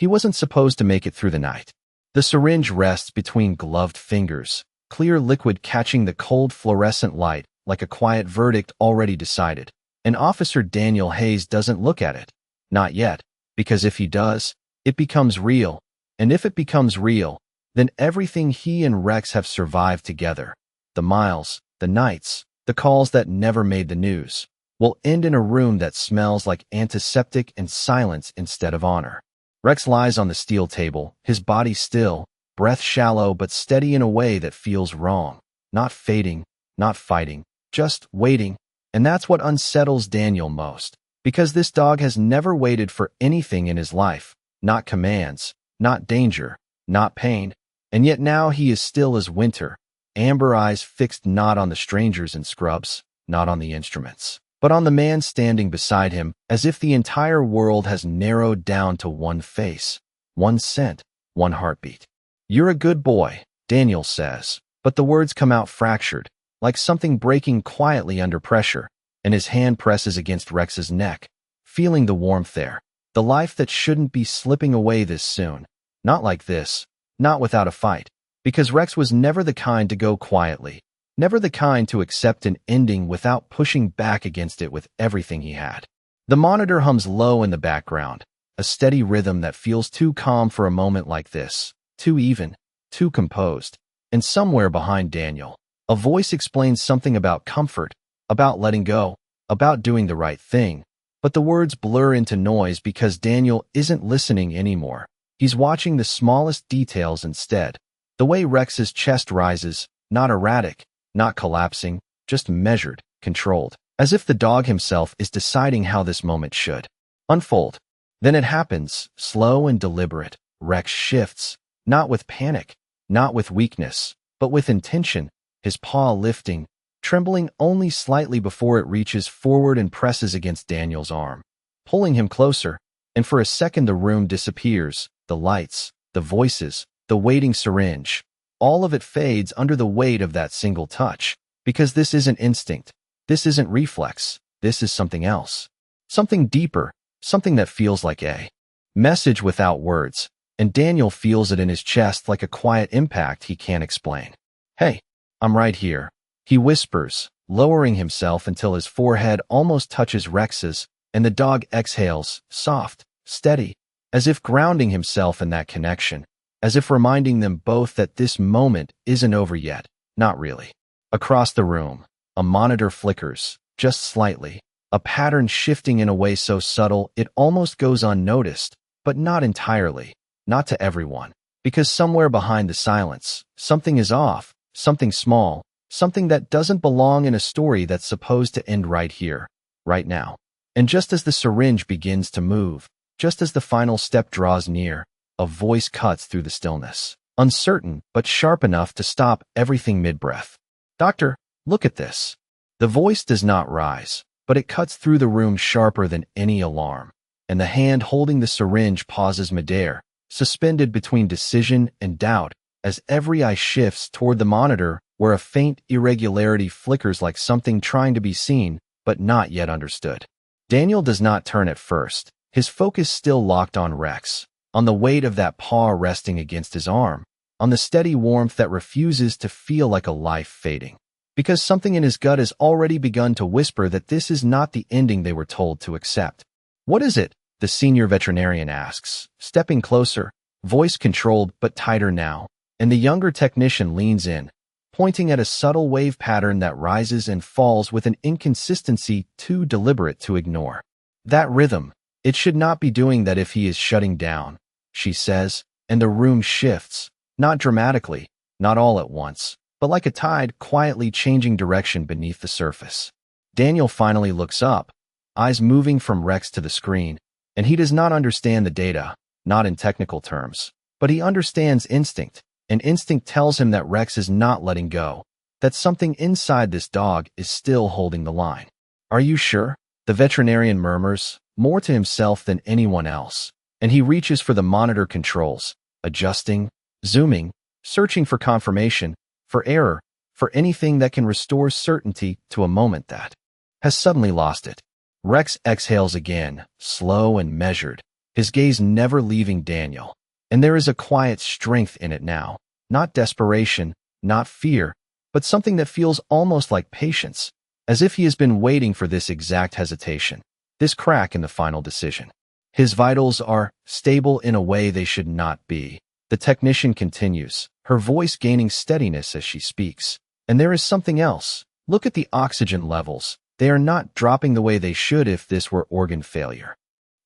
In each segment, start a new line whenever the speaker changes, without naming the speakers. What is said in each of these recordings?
He wasn't supposed to make it through the night. The syringe rests between gloved fingers, clear liquid catching the cold fluorescent light like a quiet verdict already decided. And Officer Daniel Hayes doesn't look at it. Not yet, because if he does, it becomes real. And if it becomes real, then everything he and Rex have survived together, the miles, the nights, the calls that never made the news, will end in a room that smells like antiseptic and silence instead of honor. Rex lies on the steel table, his body still, breath shallow but steady in a way that feels wrong. Not fading, not fighting, just waiting. And that's what unsettles Daniel most. Because this dog has never waited for anything in his life. Not commands, not danger, not pain. And yet now he is still as winter. Amber eyes fixed not on the strangers in scrubs, not on the instruments, but on the man standing beside him, as if the entire world has narrowed down to one face, one scent, one heartbeat. "You're a good boy," Daniel says, but the words come out fractured, like something breaking quietly under pressure, and his hand presses against Rex's neck, feeling the warmth there, the life that shouldn't be slipping away this soon. Not like this, not without a fight, because Rex was never the kind to go quietly, never the kind to accept an ending without pushing back against it with everything he had. The monitor hums low in the background, a steady rhythm that feels too calm for a moment like this, too even, too composed. And somewhere behind Daniel, a voice explains something about comfort, about letting go, about doing the right thing. But the words blur into noise because Daniel isn't listening anymore. He's watching the smallest details instead. The way Rex's chest rises, not erratic, not collapsing, just measured, controlled, as if the dog himself is deciding how this moment should unfold. Then it happens, slow and deliberate. Rex shifts, not with panic, not with weakness, but with intention, his paw lifting, trembling only slightly before it reaches forward and presses against Daniel's arm, pulling him closer. And for a second the room disappears, the lights, the voices, the waiting syringe. All of it fades under the weight of that single touch, because this isn't instinct, this isn't reflex, this is something else. Something deeper, something that feels like a message without words, and Daniel feels it in his chest like a quiet impact he can't explain. "Hey, I'm right here," he whispers, lowering himself until his forehead almost touches Rex's, and the dog exhales, soft, steady, as if grounding himself in that connection, as if reminding them both that this moment isn't over yet, not really. Across the room, a monitor flickers, just slightly, a pattern shifting in a way so subtle it almost goes unnoticed, but not entirely, not to everyone, because somewhere behind the silence, something is off, something small, something that doesn't belong in a story that's supposed to end right here, right now. And just as the syringe begins to move, just as the final step draws near, a voice cuts through the stillness, uncertain but sharp enough to stop everything mid-breath. "Doctor, look at this." The voice does not rise, but it cuts through the room sharper than any alarm, and the hand holding the syringe pauses midair, suspended between decision and doubt, as every eye shifts toward the monitor where a faint irregularity flickers like something trying to be seen but not yet understood. Daniel does not turn at first, his focus still locked on Rex, on the weight of that paw resting against his arm, on the steady warmth that refuses to feel like a life fading. Because something in his gut has already begun to whisper that this is not the ending they were told to accept. "What is it?" the senior veterinarian asks, stepping closer, voice controlled but tighter now, and the younger technician leans in, pointing at a subtle wave pattern that rises and falls with an inconsistency too deliberate to ignore. "That rhythm, it should not be doing that if he is shutting down," she says, and the room shifts, not dramatically, not all at once, but like a tide quietly changing direction beneath the surface. Daniel finally looks up, eyes moving from Rex to the screen, and he does not understand the data, not in technical terms, but he understands instinct, and instinct tells him that Rex is not letting go, that something inside this dog is still holding the line. "Are you sure?" the veterinarian murmurs, more to himself than anyone else, and he reaches for the monitor controls, adjusting, zooming, searching for confirmation, for error, for anything that can restore certainty to a moment that has suddenly lost it. Rex exhales again, slow and measured, his gaze never leaving Daniel. And there is a quiet strength in it now, not desperation, not fear, but something that feels almost like patience, as if he has been waiting for this exact hesitation, this crack in the final decision. His vitals are stable in a way they should not be. The technician continues, her voice gaining steadiness as she speaks. And there is something else. Look at the oxygen levels. They are not dropping the way they should if this were organ failure.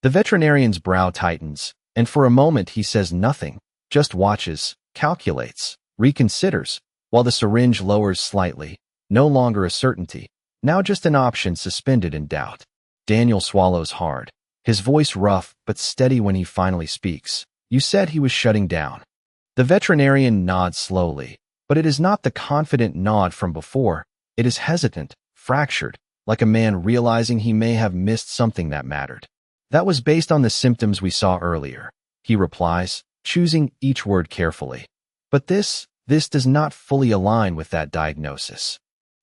The veterinarian's brow tightens, and for a moment he says nothing, just watches, calculates, reconsiders, while the syringe lowers slightly, no longer a certainty, now just an option suspended in doubt. Daniel swallows hard, his voice rough but steady when he finally speaks. You said he was shutting down. The veterinarian nods slowly, but it is not the confident nod from before. It is hesitant, fractured, like a man realizing he may have missed something that mattered. That was based on the symptoms we saw earlier, he replies, choosing each word carefully. But this does not fully align with that diagnosis.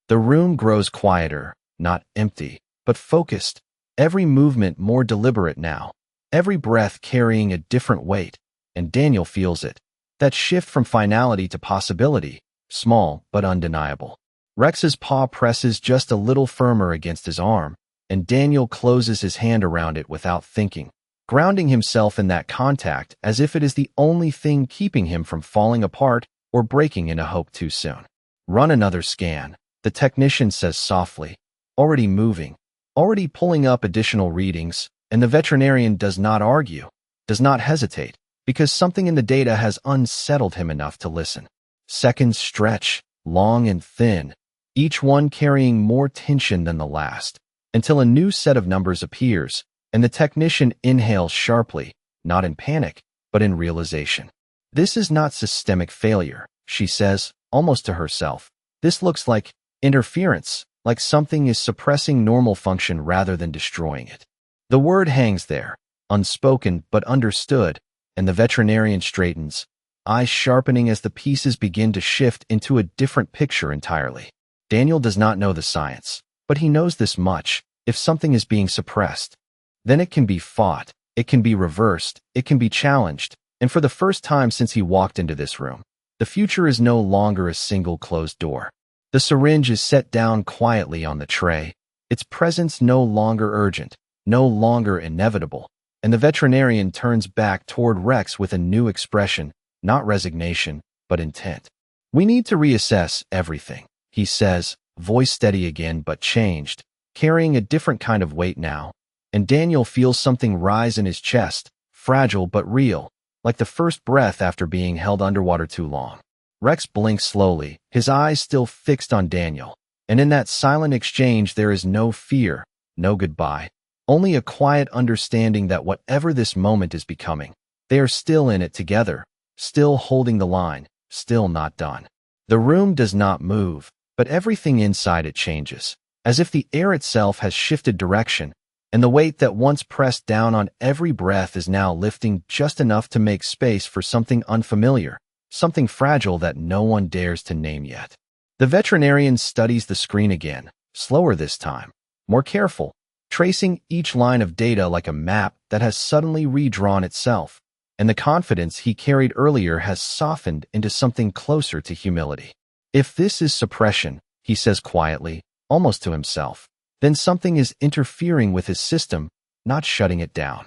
The room grows quieter, not empty, but focused, every movement more deliberate now, every breath carrying a different weight, and Daniel feels it. That shift from finality to possibility, small but undeniable. Rex's paw presses just a little firmer against his arm, and Daniel closes his hand around it without thinking, grounding himself in that contact as if it is the only thing keeping him from falling apart or breaking into hope too soon. Run another scan, the technician says softly, already moving, already pulling up additional readings, and the veterinarian does not argue, does not hesitate, because something in the data has unsettled him enough to listen. Seconds stretch, long and thin, each one carrying more tension than the last, until a new set of numbers appears, and the technician inhales sharply, not in panic, but in realization. This is not systemic failure, she says, almost to herself. This looks like interference, like something is suppressing normal function rather than destroying it. The word hangs there, unspoken but understood, and the veterinarian straightens, eyes sharpening as the pieces begin to shift into a different picture entirely. Daniel does not know the science, but he knows this much. If something is being suppressed, then it can be fought, it can be reversed, it can be challenged, and for the first time since he walked into this room, the future is no longer a single closed door. The syringe is set down quietly on the tray, its presence no longer urgent, no longer inevitable, and the veterinarian turns back toward Rex with a new expression, not resignation, but intent. We need to reassess everything, he says, voice steady again but changed, carrying a different kind of weight now, and Daniel feels something rise in his chest, fragile but real, like the first breath after being held underwater too long. Rex blinks slowly, his eyes still fixed on Daniel, and in that silent exchange there is no fear, no goodbye, only a quiet understanding that whatever this moment is becoming, they are still in it together, still holding the line, still not done. The room does not move, but everything inside it changes, as if the air itself has shifted direction, and the weight that once pressed down on every breath is now lifting just enough to make space for something unfamiliar, something fragile that no one dares to name yet. The veterinarian studies the screen again, slower this time, more careful, tracing each line of data like a map that has suddenly redrawn itself, and the confidence he carried earlier has softened into something closer to humility. If this is suppression, he says quietly, almost to himself, then something is interfering with his system, not shutting it down.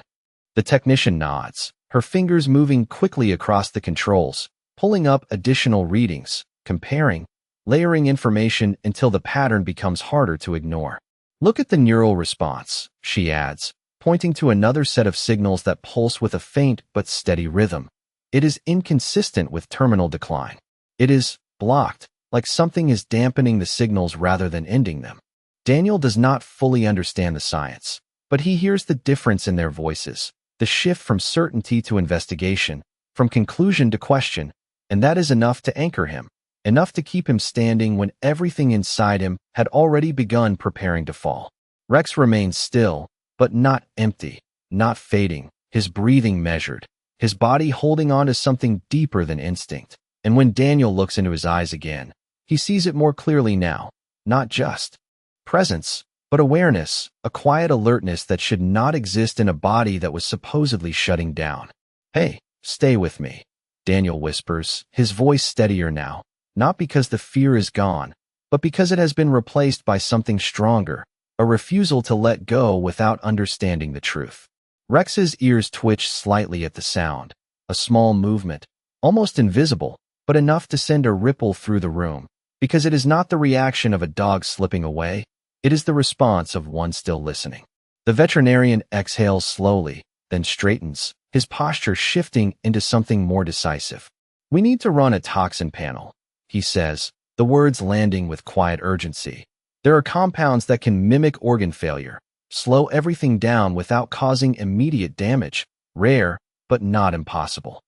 The technician nods, her fingers moving quickly across the controls, pulling up additional readings, comparing, layering information until the pattern becomes harder to ignore. Look at the neural response, she adds, pointing to another set of signals that pulse with a faint but steady rhythm. It is inconsistent with terminal decline. It is blocked, like something is dampening the signals rather than ending them. Daniel does not fully understand the science, but he hears the difference in their voices, the shift from certainty to investigation, from conclusion to question, and that is enough to anchor him, enough to keep him standing when everything inside him had already begun preparing to fall. Rex remains still, but not empty, not fading, his breathing measured, his body holding on to something deeper than instinct. And when Daniel looks into his eyes again, he sees it more clearly now, not just presence, but awareness, a quiet alertness that should not exist in a body that was supposedly shutting down. "Hey, stay with me," Daniel whispers, his voice steadier now, not because the fear is gone, but because it has been replaced by something stronger, a refusal to let go without understanding the truth. Rex's ears twitch slightly at the sound, a small movement, almost invisible, but enough to send a ripple through the room, because it is not the reaction of a dog slipping away, it is the response of one still listening. The veterinarian exhales slowly, then straightens, his posture shifting into something more decisive. "We need to run a toxin panel," he says, the words landing with quiet urgency. "There are compounds that can mimic organ failure, slow everything down without causing immediate damage, rare, but not impossible."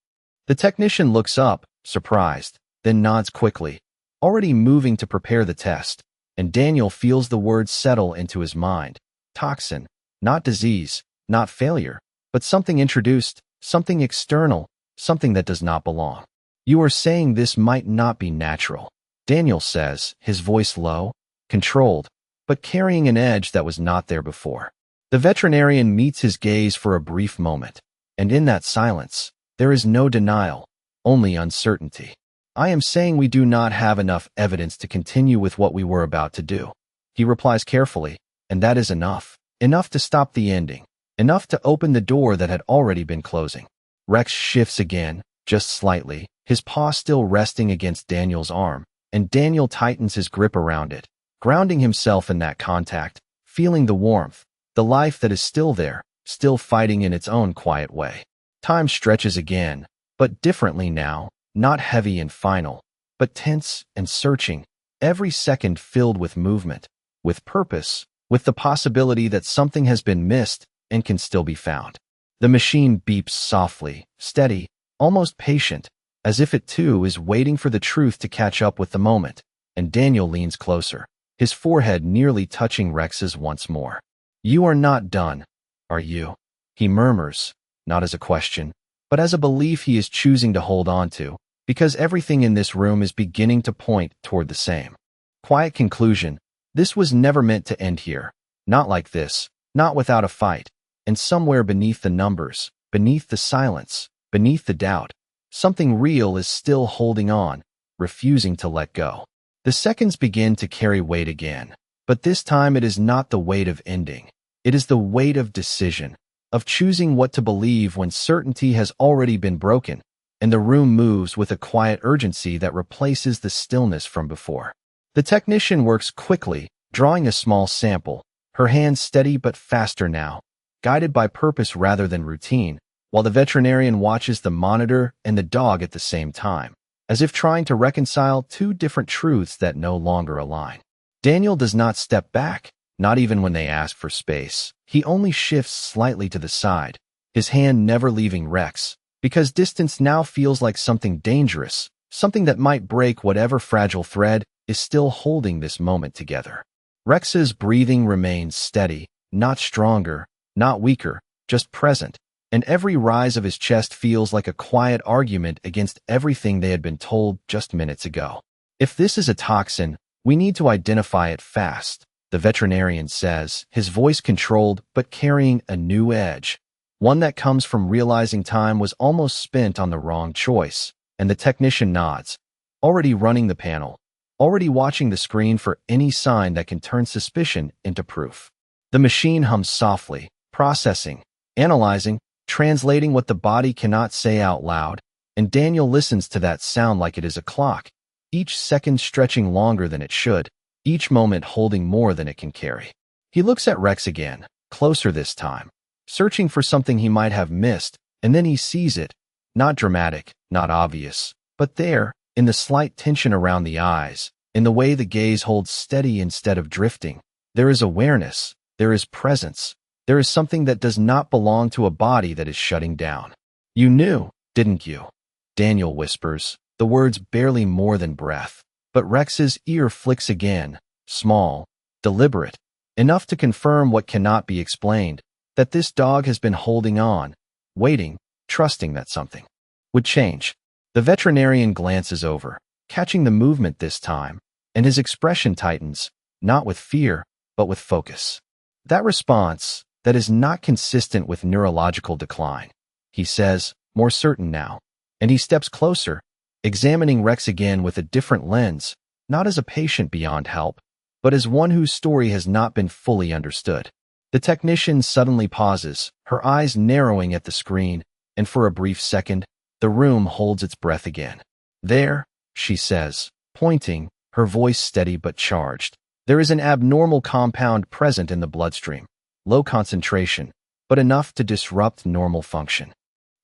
The technician looks up, surprised, then nods quickly, already moving to prepare the test, and Daniel feels the words settle into his mind. Toxin, not disease, not failure, but something introduced, something external, something that does not belong. "You are saying this might not be natural," Daniel says, his voice low, controlled, but carrying an edge that was not there before. The veterinarian meets his gaze for a brief moment, and in that silence, there is no denial, only uncertainty. "I am saying we do not have enough evidence to continue with what we were about to do," he replies carefully, "and that is enough. Enough to stop the ending. Enough to open the door that had already been closing." Rex shifts again, just slightly, his paw still resting against Daniel's arm, and Daniel tightens his grip around it, grounding himself in that contact, feeling the warmth, the life that is still there, still fighting in its own quiet way. Time stretches again, but differently now, not heavy and final, but tense and searching, every second filled with movement, with purpose, with the possibility that something has been missed and can still be found. The machine beeps softly, steady, almost patient, as if it too is waiting for the truth to catch up with the moment, and Daniel leans closer, his forehead nearly touching Rex's once more. "You are not done, are you?" he murmurs, not as a question, but as a belief he is choosing to hold on to, because everything in this room is beginning to point toward the same quiet conclusion. This was never meant to end here. Not like this, not without a fight. And somewhere beneath the numbers, beneath the silence, beneath the doubt, something real is still holding on, refusing to let go. The seconds begin to carry weight again, but this time it is not the weight of ending. It is the weight of decision, of choosing what to believe when certainty has already been broken, and the room moves with a quiet urgency that replaces the stillness from before. The technician works quickly, drawing a small sample, her hands steady but faster now, guided by purpose rather than routine, while the veterinarian watches the monitor and the dog at the same time, as if trying to reconcile two different truths that no longer align. Daniel does not step back, not even when they ask for space. He only shifts slightly to the side, his hand never leaving Rex, because distance now feels like something dangerous, something that might break whatever fragile thread is still holding this moment together. Rex's breathing remains steady, not stronger, not weaker, just present, and every rise of his chest feels like a quiet argument against everything they had been told just minutes ago. "If this is a toxin, we need to identify it fast," the veterinarian says, his voice controlled but carrying a new edge, one that comes from realizing time was almost spent on the wrong choice, and the technician nods, already running the panel, already watching the screen for any sign that can turn suspicion into proof. The machine hums softly, processing, analyzing, translating what the body cannot say out loud, and Daniel listens to that sound like it is a clock, each second stretching longer than it should, each moment holding more than it can carry. He looks at Rex again, closer this time, searching for something he might have missed, and then he sees it, not dramatic, not obvious, but there, in the slight tension around the eyes, in the way the gaze holds steady instead of drifting. There is awareness, there is presence, there is something that does not belong to a body that is shutting down. "You knew, didn't you?" Daniel whispers, the words barely more than breath, but Rex's ear flicks again, small, deliberate, enough to confirm what cannot be explained, that this dog has been holding on, waiting, trusting that something would change. The veterinarian glances over, catching the movement this time, and his expression tightens, not with fear, but with focus. That response, that is not consistent with neurological decline. He says, more certain now. And he steps closer, examining Rex again with a different lens, not as a patient beyond help, but as one whose story has not been fully understood. The technician suddenly pauses, her eyes narrowing at the screen, and for a brief second, the room holds its breath again. There, she says, pointing, her voice steady but charged. There is an abnormal compound present in the bloodstream, low concentration, but enough to disrupt normal function.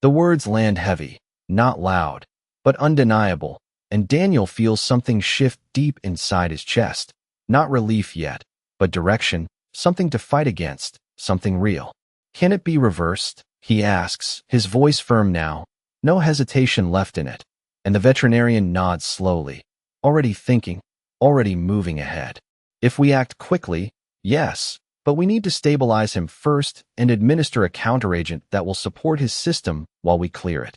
The words land heavy, not loud, but undeniable, and Daniel feels something shift deep inside his chest. Not relief yet, but direction, something to fight against, something real. Can it be reversed? He asks, his voice firm now, no hesitation left in it, and the veterinarian nods slowly, already thinking, already moving ahead. If we act quickly, yes, but we need to stabilize him first and administer a counteragent that will support his system while we clear it.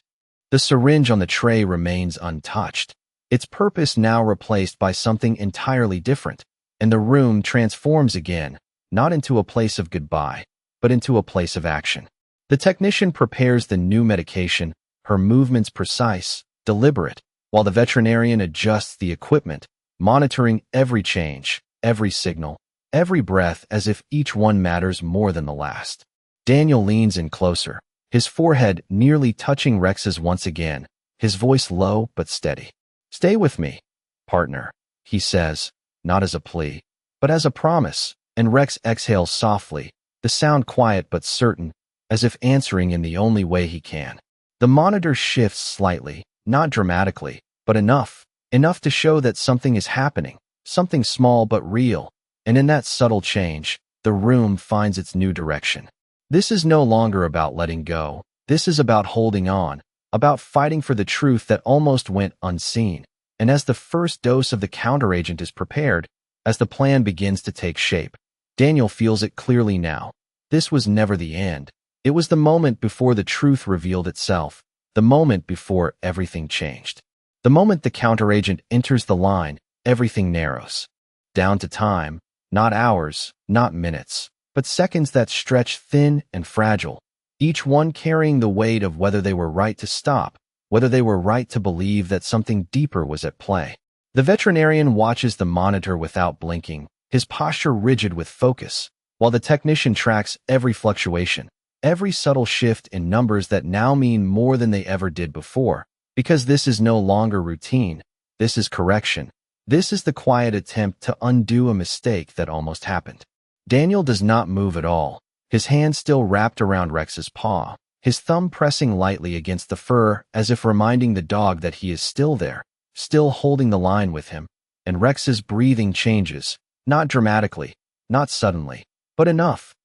The syringe on the tray remains untouched, its purpose now replaced by something entirely different, and the room transforms again, not into a place of goodbye, but into a place of action. The technician prepares the new medication, her movements precise, deliberate, while the veterinarian adjusts the equipment, monitoring every change, every signal, every breath as if each one matters more than the last. Daniel leans in closer, his forehead nearly touching Rex's once again, his voice low but steady. Stay with me, partner, he says, not as a plea, but as a promise, and Rex exhales softly, the sound quiet but certain, as if answering in the only way he can. The monitor shifts slightly, not dramatically, but enough to show that something is happening, something small but real, and in that subtle change, the room finds its new direction. This is no longer about letting go, this is about holding on, about fighting for the truth that almost went unseen. And as the first dose of the counteragent is prepared, as the plan begins to take shape, Daniel feels it clearly now. This was never the end. It was the moment before the truth revealed itself, the moment before everything changed. The moment the counteragent enters the line, everything narrows. Down to time, not hours, not minutes, but seconds that stretch thin and fragile, each one carrying the weight of whether they were right to stop, whether they were right to believe that something deeper was at play. The veterinarian watches the monitor without blinking, his posture rigid with focus, while the technician tracks every fluctuation, every subtle shift in numbers that now mean more than they ever did before, because this is no longer routine, this is correction. This is the quiet attempt to undo a mistake that almost happened. Daniel does not move at all, his hand still wrapped around Rex's paw, his thumb pressing lightly against the fur as if reminding the dog that he is still there, still holding the line with him, and Rex's breathing changes, not dramatically, not suddenly, but enough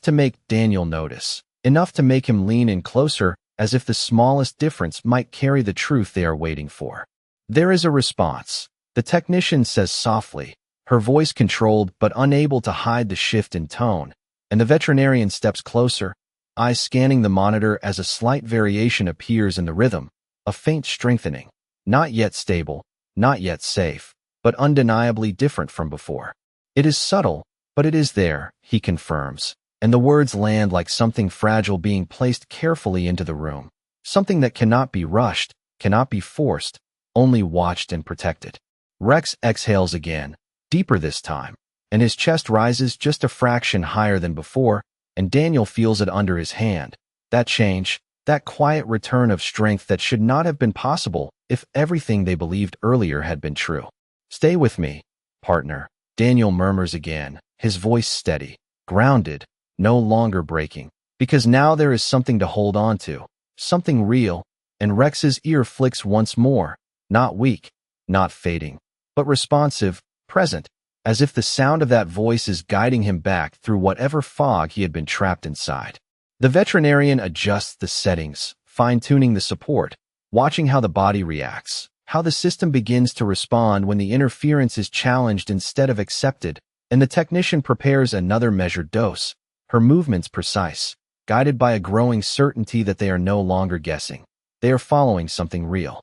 to make Daniel notice, enough to make him lean in closer as if the smallest difference might carry the truth they are waiting for. There is a response. The technician says softly, her voice controlled but unable to hide the shift in tone, and the veterinarian steps closer, eyes scanning the monitor as a slight variation appears in the rhythm, a faint strengthening, not yet stable, not yet safe, but undeniably different from before. It is subtle, but it is there, he confirms, and the words land like something fragile being placed carefully into the room, something that cannot be rushed, cannot be forced, only watched and protected. Rex exhales again, deeper this time, and his chest rises just a fraction higher than before, and Daniel feels it under his hand. That change, that quiet return of strength that should not have been possible if everything they believed earlier had been true. Stay with me, partner, Daniel murmurs again, his voice steady, grounded, no longer breaking, because now there is something to hold on to, something real, and Rex's ear flicks once more, not weak, not fading, but responsive, present, as if the sound of that voice is guiding him back through whatever fog he had been trapped inside. The veterinarian adjusts the settings, fine-tuning the support, watching how the body reacts, how the system begins to respond when the interference is challenged instead of accepted, and the technician prepares another measured dose, her movements precise, guided by a growing certainty that they are no longer guessing. They are following something real.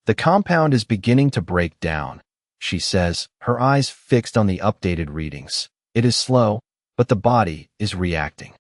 The compound is beginning to break down, she says, her eyes fixed on the updated readings. It is slow, but the body is reacting.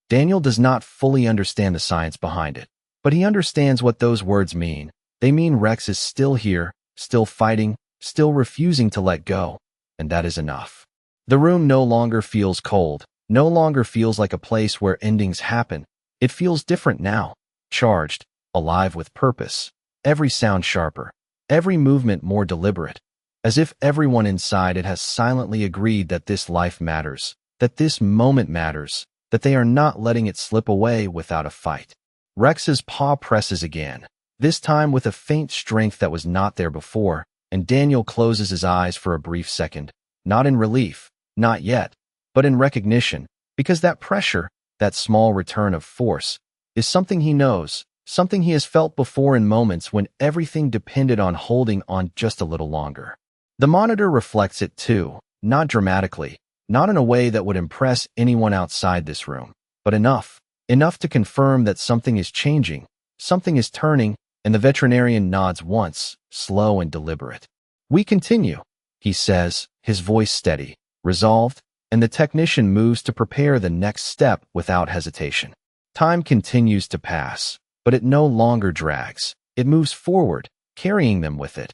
Daniel does not fully understand the science behind it, but he understands what those words mean. They mean Rex is still here, still fighting, still refusing to let go, and that is enough. The room no longer feels cold, no longer feels like a place where endings happen. It feels different now, charged, alive with purpose. Every sound sharper, every movement more deliberate, as if everyone inside it has silently agreed that this life matters, that this moment matters, that they are not letting it slip away without a fight. Rex's paw presses again, this time with a faint strength that was not there before, and Daniel closes his eyes for a brief second, not in relief, not yet, but in recognition, because that pressure, that small return of force, is something he knows, something he has felt before in moments when everything depended on holding on just a little longer. The monitor reflects it too, not dramatically, not in a way that would impress anyone outside this room, but enough to confirm that something is changing, something is turning, and the veterinarian nods once, slow and deliberate. "We continue," he says, his voice steady, resolved, and the technician moves to prepare the next step without hesitation. Time continues to pass, but it no longer drags. It moves forward, carrying them with it,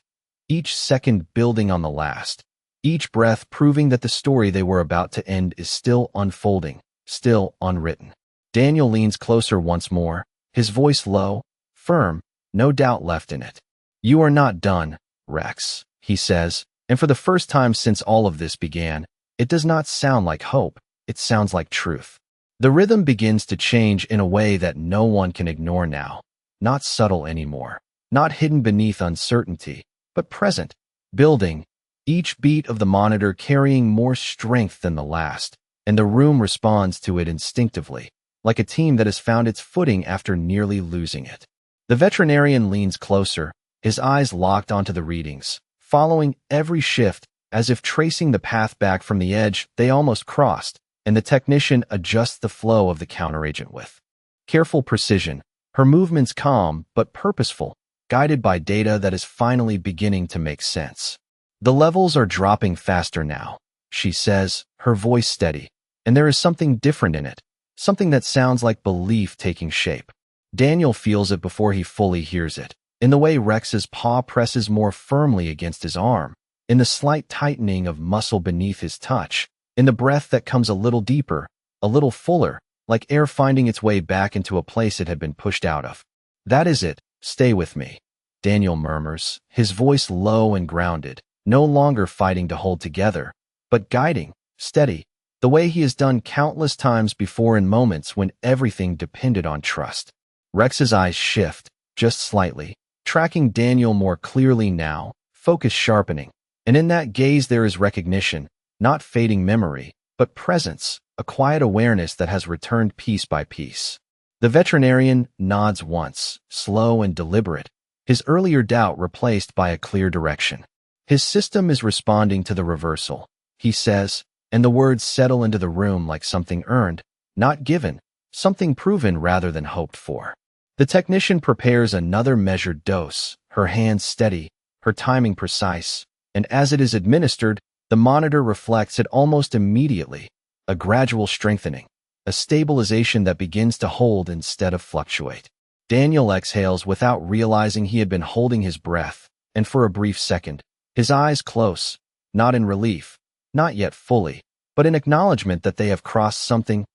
each second building on the last, each breath proving that the story they were about to end is still unfolding, still unwritten. Daniel leans closer once more, his voice low, firm, no doubt left in it. "You are not done, Rex," he says, and for the first time since all of this began, it does not sound like hope, it sounds like truth. The rhythm begins to change in a way that no one can ignore now, not subtle anymore, not hidden beneath uncertainty, but present, building, each beat of the monitor carrying more strength than the last, and the room responds to it instinctively, like a team that has found its footing after nearly losing it. The veterinarian leans closer, his eyes locked onto the readings, following every shift, as if tracing the path back from the edge they almost crossed, and the technician adjusts the flow of the counteragent with careful precision, her movements calm but purposeful, guided by data that is finally beginning to make sense. "The levels are dropping faster now," she says, her voice steady, and there is something different in it, something that sounds like belief taking shape. Daniel feels it before he fully hears it, in the way Rex's paw presses more firmly against his arm, in the slight tightening of muscle beneath his touch, in the breath that comes a little deeper, a little fuller, like air finding its way back into a place it had been pushed out of. "That is it, stay with me," Daniel murmurs, his voice low and grounded, no longer fighting to hold together, but guiding, steady, the way he has done countless times before in moments when everything depended on trust. Rex's eyes shift, just slightly, tracking Daniel more clearly now, focus sharpening, and in that gaze there is recognition, not fading memory, but presence, a quiet awareness that has returned piece by piece. The veterinarian nods once, slow and deliberate, his earlier doubt replaced by a clear direction. His system is responding to the reversal, he says, and the words settle into the room like something earned, not given, something proven rather than hoped for. The technician prepares another measured dose, her hands steady, her timing precise, and as it is administered, the monitor reflects it almost immediately, a gradual strengthening, a stabilization that begins to hold instead of fluctuate. Daniel exhales without realizing he had been holding his breath, and for a brief second, his eyes close, not in relief, not yet fully, but in acknowledgement that they have crossed something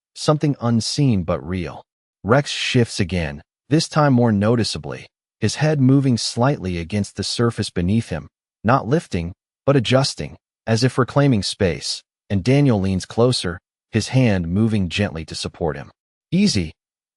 unseen but real. Rex shifts again, this time more noticeably, his head moving slightly against the surface beneath him, not lifting, but adjusting, as if reclaiming space, and Daniel leans closer, his hand moving gently to support him. "Easy,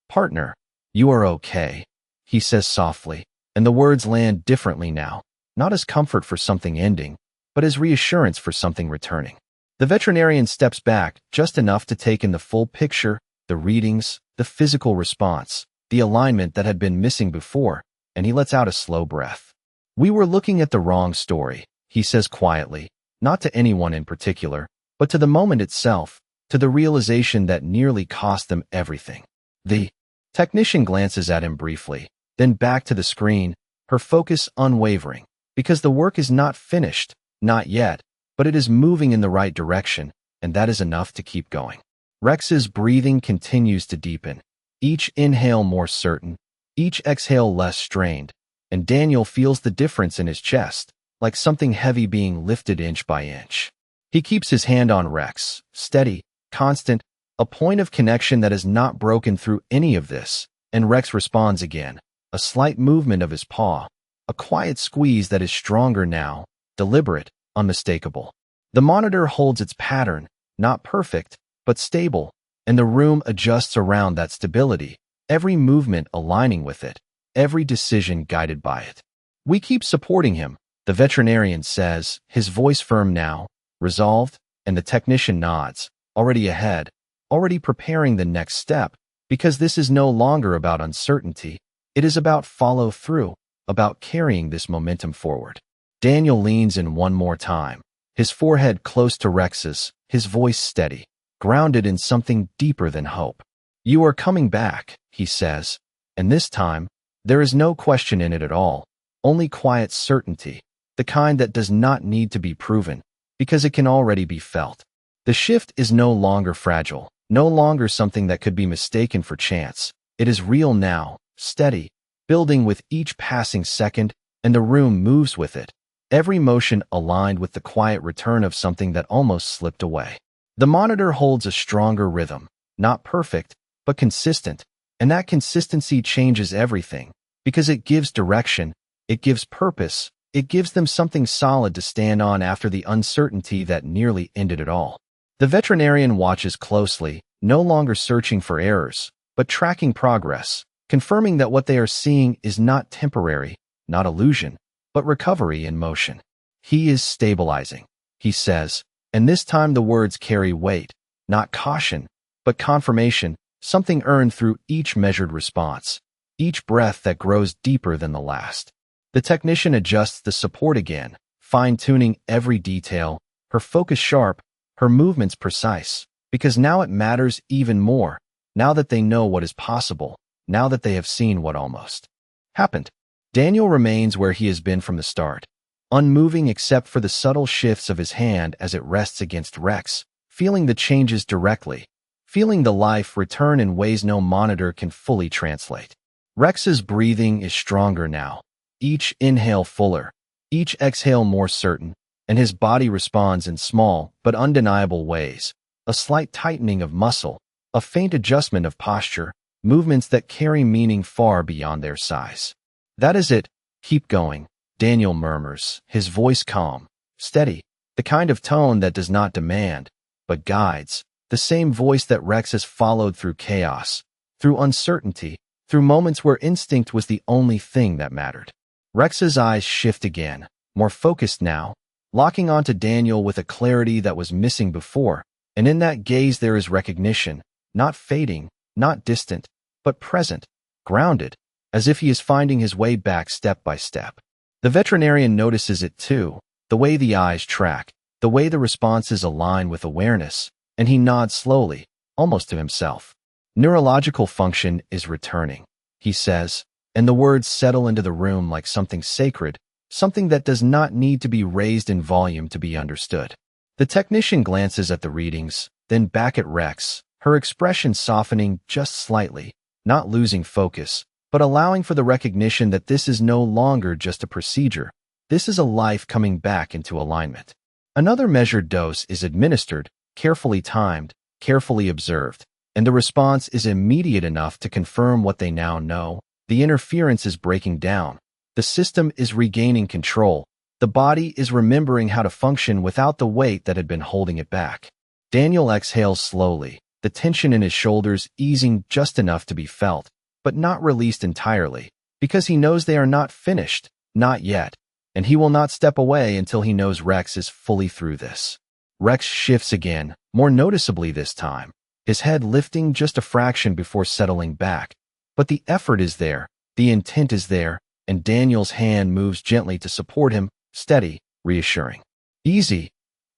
partner, you are okay," he says softly, and the words land differently now, not as comfort for something ending, but as reassurance for something returning. The veterinarian steps back just enough to take in the full picture, the readings, the physical response, the alignment that had been missing before, and he lets out a slow breath. "We were looking at the wrong story," he says quietly, not to anyone in particular, but to the moment itself, to the realization that nearly cost them everything. The technician glances at him briefly, then back to the screen, her focus unwavering, because the work is not finished, not yet, but it is moving in the right direction, and that is enough to keep going. Rex's breathing continues to deepen, each inhale more certain, each exhale less strained, and Daniel feels the difference in his chest, like something heavy being lifted inch by inch. He keeps his hand on Rex, steady, constant, a point of connection that is not broken through any of this, and Rex responds again, a slight movement of his paw, a quiet squeeze that is stronger now, deliberate, unmistakable. The monitor holds its pattern, not perfect, but stable, and the room adjusts around that stability, every movement aligning with it, every decision guided by it. "We keep supporting him," the veterinarian says, his voice firm now, resolved, and the technician nods, already ahead, already preparing the next step, because this is no longer about uncertainty, it is about follow-through, about carrying this momentum forward. Daniel leans in one more time, his forehead close to Rex's, his voice steady, grounded in something deeper than hope. "You are coming back," he says, and this time, there is no question in it at all, only quiet certainty, the kind that does not need to be proven, because it can already be felt. The shift is no longer fragile, no longer something that could be mistaken for chance. It is real now, steady, building with each passing second, and the room moves with it, every motion aligned with the quiet return of something that almost slipped away. The monitor holds a stronger rhythm, not perfect, but consistent, and that consistency changes everything, because it gives direction, it gives purpose, it gives them something solid to stand on after the uncertainty that nearly ended it all. The veterinarian watches closely, no longer searching for errors, but tracking progress, confirming that what they are seeing is not temporary, not illusion, but recovery in motion. "He is stabilizing," he says, and this time the words carry weight, not caution, but confirmation, something earned through each measured response, each breath that grows deeper than the last. The technician adjusts the support again, fine-tuning every detail, her focus sharp, her movements precise, because now it matters even more, now that they know what is possible, now that they have seen what almost happened. Daniel remains where he has been from the start, unmoving except for the subtle shifts of his hand as it rests against Rex, feeling the changes directly, feeling the life return in ways no monitor can fully translate. Rex's breathing is stronger now, each inhale fuller, each exhale more certain, and his body responds in small but undeniable ways, a slight tightening of muscle, a faint adjustment of posture, movements that carry meaning far beyond their size. "That is it, keep going," Daniel murmurs, his voice calm, steady, the kind of tone that does not demand, but guides, the same voice that Rex has followed through chaos, through uncertainty, through moments where instinct was the only thing that mattered. Rex's eyes shift again, more focused now, locking onto Daniel with a clarity that was missing before, and in that gaze there is recognition, not fading, not distant, but present, grounded, as if he is finding his way back step by step. The veterinarian notices it too, the way the eyes track, the way the responses align with awareness, and he nods slowly, almost to himself. "Neurological function is returning," he says, and the words settle into the room like something sacred, something that does not need to be raised in volume to be understood. The technician glances at the readings, then back at Rex, her expression softening just slightly, not losing focus, but allowing for the recognition that this is no longer just a procedure. This is a life coming back into alignment. Another measured dose is administered, carefully timed, carefully observed, and the response is immediate enough to confirm what they now know. The interference is breaking down. The system is regaining control. The body is remembering how to function without the weight that had been holding it back. Daniel exhales slowly, the tension in his shoulders easing just enough to be felt, but not released entirely, because he knows they are not finished, not yet, and he will not step away until he knows Rex is fully through this. Rex shifts again, more noticeably this time, his head lifting just a fraction before settling back. But the effort is there, the intent is there, and Daniel's hand moves gently to support him, steady, reassuring. "Easy.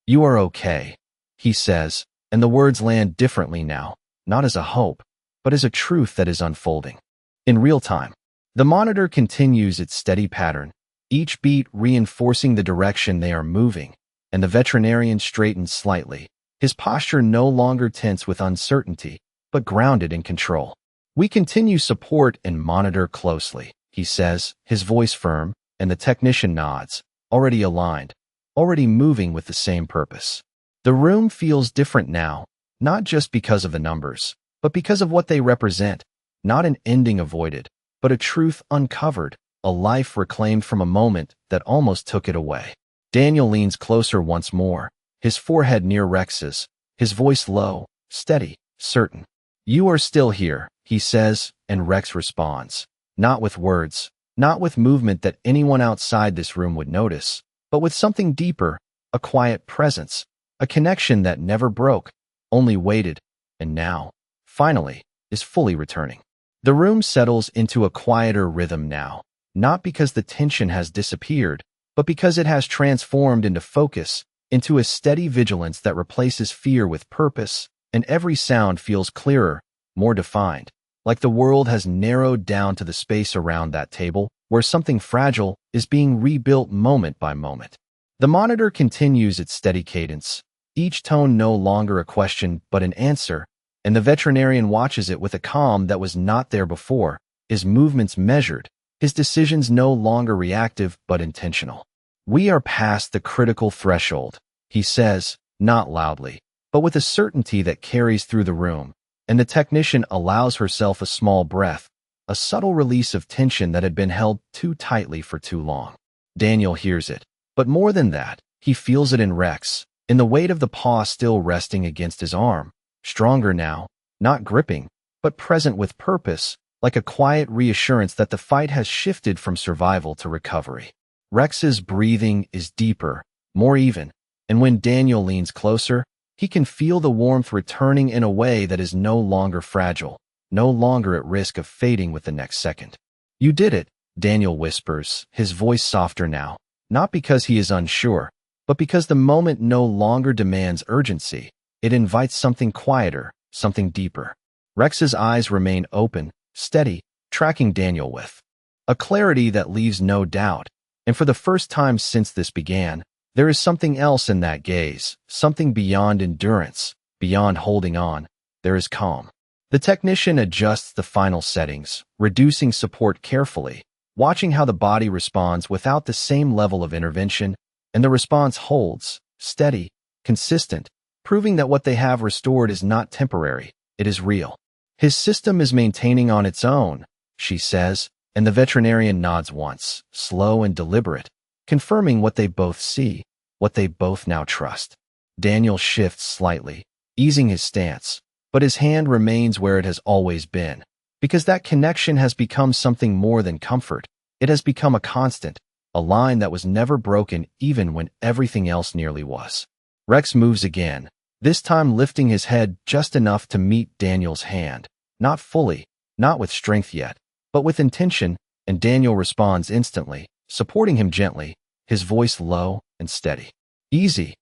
You are okay," he says, and the words land differently now, not as a hope, but as a truth that is unfolding. In real time, the monitor continues its steady pattern, each beat reinforcing the direction they are moving, and the veterinarian straightens slightly, his posture no longer tense with uncertainty, but grounded in control. "We continue support and monitor closely," he says, his voice firm, and the technician nods, already aligned, already moving with the same purpose. The room feels different now, not just because of the numbers, but because of what they represent. Not an ending avoided, but a truth uncovered, a life reclaimed from a moment that almost took it away. Daniel leans closer once more, his forehead near Rex's, his voice low, steady, certain. "You are still here," he says, and Rex responds. Not with words, not with movement that anyone outside this room would notice, but with something deeper, a quiet presence, a connection that never broke, only waited, and now, finally, is fully returning. The room settles into a quieter rhythm now, not because the tension has disappeared, but because it has transformed into focus, into a steady vigilance that replaces fear with purpose, and every sound feels clearer, more defined, like the world has narrowed down to the space around that table, where something fragile is being rebuilt moment by moment. The monitor continues its steady cadence, each tone no longer a question but an answer, and the veterinarian watches it with a calm that was not there before, his movements measured, his decisions no longer reactive but intentional. "We are past the critical threshold," he says, not loudly, but with a certainty that carries through the room, and the technician allows herself a small breath, a subtle release of tension that had been held too tightly for too long. Daniel hears it, but more than that, he feels it in Rex, in the weight of the paw still resting against his arm, stronger now, not gripping, but present with purpose, like a quiet reassurance that the fight has shifted from survival to recovery. Rex's breathing is deeper, more even, and when Daniel leans closer, he can feel the warmth returning in a way that is no longer fragile, no longer at risk of fading with the next second. "You did it," Daniel whispers, his voice softer now, not because he is unsure, but because the moment no longer demands urgency. It invites something quieter, something deeper. Rex's eyes remain open, steady, tracking Daniel with a clarity that leaves no doubt, and for the first time since this began, there is something else in that gaze, something beyond endurance, beyond holding on. There is calm. The technician adjusts the final settings, reducing support carefully, watching how the body responds without the same level of intervention, and the response holds, steady, consistent, proving that what they have restored is not temporary, it is real. "His system is maintaining on its own," she says, and the veterinarian nods once, slow and deliberate, confirming what they both see, what they both now trust. Daniel shifts slightly, easing his stance, but his hand remains where it has always been, because that connection has become something more than comfort. It has become a constant, a line that was never broken even when everything else nearly was. Rex moves again, this time lifting his head just enough to meet Daniel's hand, not fully, not with strength yet, but with intention, and Daniel responds instantly, supporting him gently, his voice low and steady. "Easy.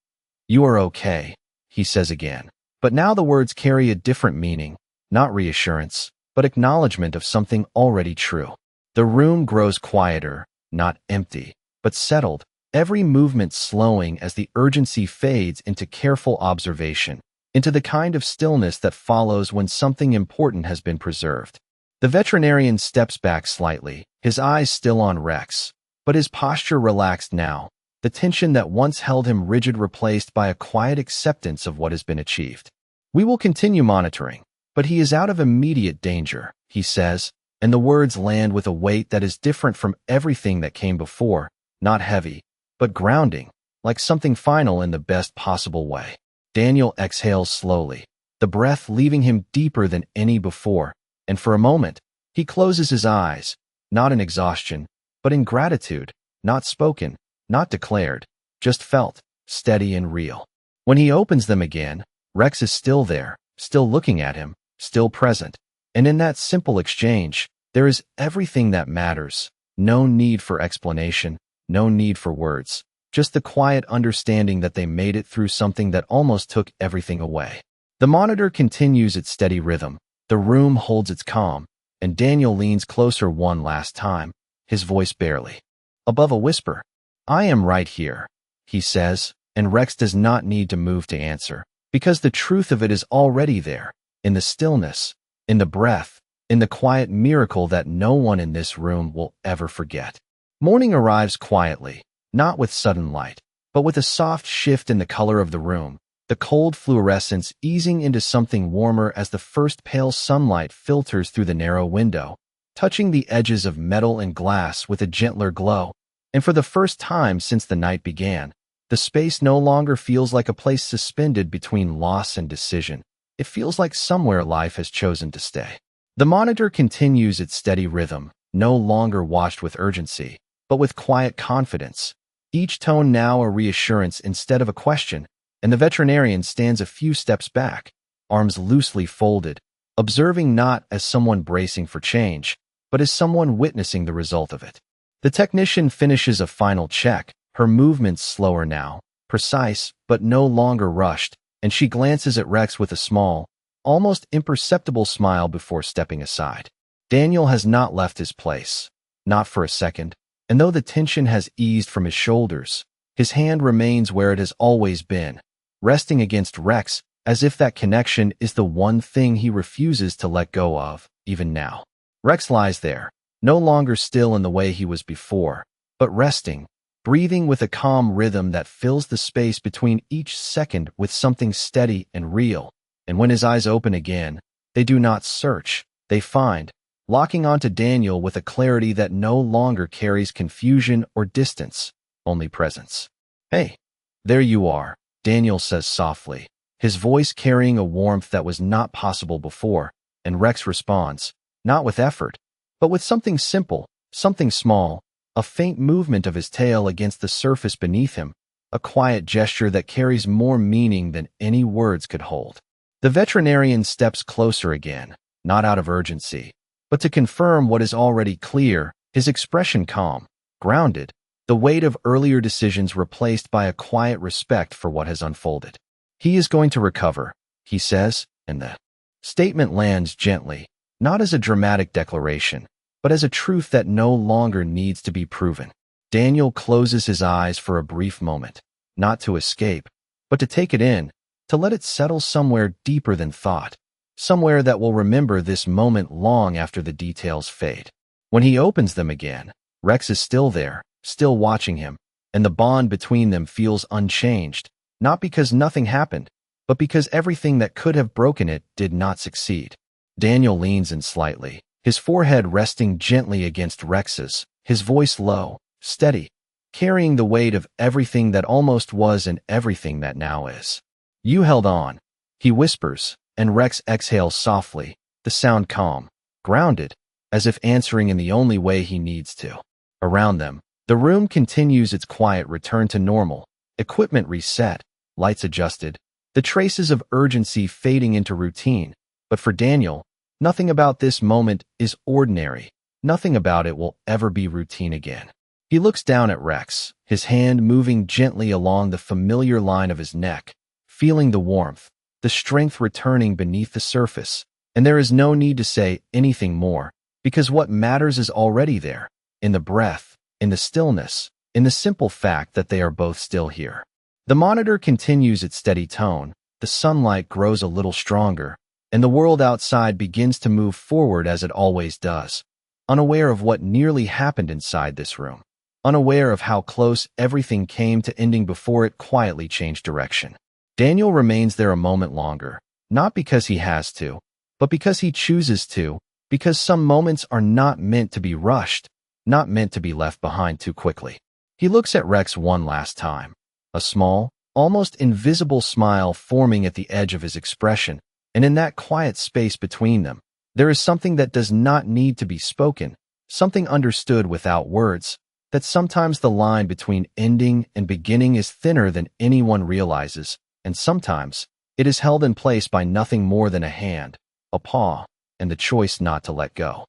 You are okay," he says again. But now the words carry a different meaning, not reassurance, but acknowledgement of something already true. The room grows quieter, not empty, but settled, every movement slowing as the urgency fades into careful observation, into the kind of stillness that follows when something important has been preserved. The veterinarian steps back slightly, his eyes still on Rex, but his posture relaxed now, the tension that once held him rigid replaced by a quiet acceptance of what has been achieved. "We will continue monitoring, but he is out of immediate danger," he says, and the words land with a weight that is different from everything that came before, not heavy, but grounding, like something final in the best possible way. Daniel exhales slowly, the breath leaving him deeper than any before, and for a moment, he closes his eyes, not in exhaustion, but in gratitude, not spoken, not declared, just felt, steady and real. When he opens them again, Rex is still there, still looking at him, still present, and in that simple exchange, there is everything that matters. No need for explanation, no need for words, just the quiet understanding that they made it through something that almost took everything away. The monitor continues its steady rhythm, the room holds its calm, and Daniel leans closer one last time, his voice barely above a whisper. "I am right here," he says, and Rex does not need to move to answer, Because the truth of it is already there, in the stillness, in the breath, in the quiet miracle that no one in this room will ever forget. Morning arrives quietly, not with sudden light, but with a soft shift in the color of the room, the cold fluorescence easing into something warmer as the first pale sunlight filters through the narrow window, touching the edges of metal and glass with a gentler glow. And for the first time since the night began, the space no longer feels like a place suspended between loss and decision. It feels like somewhere life has chosen to stay. The monitor continues its steady rhythm, no longer washed with urgency, but with quiet confidence, each tone now a reassurance instead of a question, and the veterinarian stands a few steps back, arms loosely folded, observing not as someone bracing for change, but as someone witnessing the result of it. The technician finishes a final check, her movements slower now, precise but no longer rushed, and she glances at Rex with a small, almost imperceptible smile before stepping aside. Daniel has not left his place, not for a second, and though the tension has eased from his shoulders, his hand remains where it has always been, resting against Rex as if that connection is the one thing he refuses to let go of, even now. Rex lies there, no longer still in the way he was before, but resting, breathing with a calm rhythm that fills the space between each second with something steady and real. And when his eyes open again, they do not search, they find, locking onto Daniel with a clarity that no longer carries confusion or distance, only presence. "Hey, there you are," Daniel says softly, his voice carrying a warmth that was not possible before, and Rex responds, not with effort, but with something simple, something small, a faint movement of his tail against the surface beneath him, a quiet gesture that carries more meaning than any words could hold. The veterinarian steps closer again, not out of urgency, but to confirm what is already clear, his expression calm, grounded, the weight of earlier decisions replaced by a quiet respect for what has unfolded. "He is going to recover," he says, and the statement lands gently, not as a dramatic declaration, but as a truth that no longer needs to be proven. Daniel closes his eyes for a brief moment, not to escape, but to take it in, to let it settle somewhere deeper than thought, somewhere that will remember this moment long after the details fade. When he opens them again, Rex is still there, still watching him, and the bond between them feels unchanged, not because nothing happened, but because everything that could have broken it did not succeed. Daniel leans in slightly, his forehead resting gently against Rex's, his voice low, steady, carrying the weight of everything that almost was and everything that now is. "You held on," he whispers, and Rex exhales softly, the sound calm, grounded, as if answering in the only way he needs to. Around them, the room continues its quiet return to normal, equipment reset, lights adjusted, the traces of urgency fading into routine. But for Daniel, nothing about this moment is ordinary. Nothing about it will ever be routine again. He looks down at Rex, his hand moving gently along the familiar line of his neck, feeling the warmth, the strength returning beneath the surface. And there is no need to say anything more, because what matters is already there, in the breath, in the stillness, in the simple fact that they are both still here. The monitor continues its steady tone, the sunlight grows a little stronger, and the world outside begins to move forward as it always does, unaware of what nearly happened inside this room, unaware of how close everything came to ending before it quietly changed direction. Daniel remains there a moment longer, not because he has to, but because he chooses to, because some moments are not meant to be rushed, not meant to be left behind too quickly. He looks at Rex one last time, a small, almost invisible smile forming at the edge of his expression, and in that quiet space between them, there is something that does not need to be spoken, something understood without words, that sometimes the line between ending and beginning is thinner than anyone realizes, and sometimes it is held in place by nothing more than a hand, a paw, and the choice not to let go.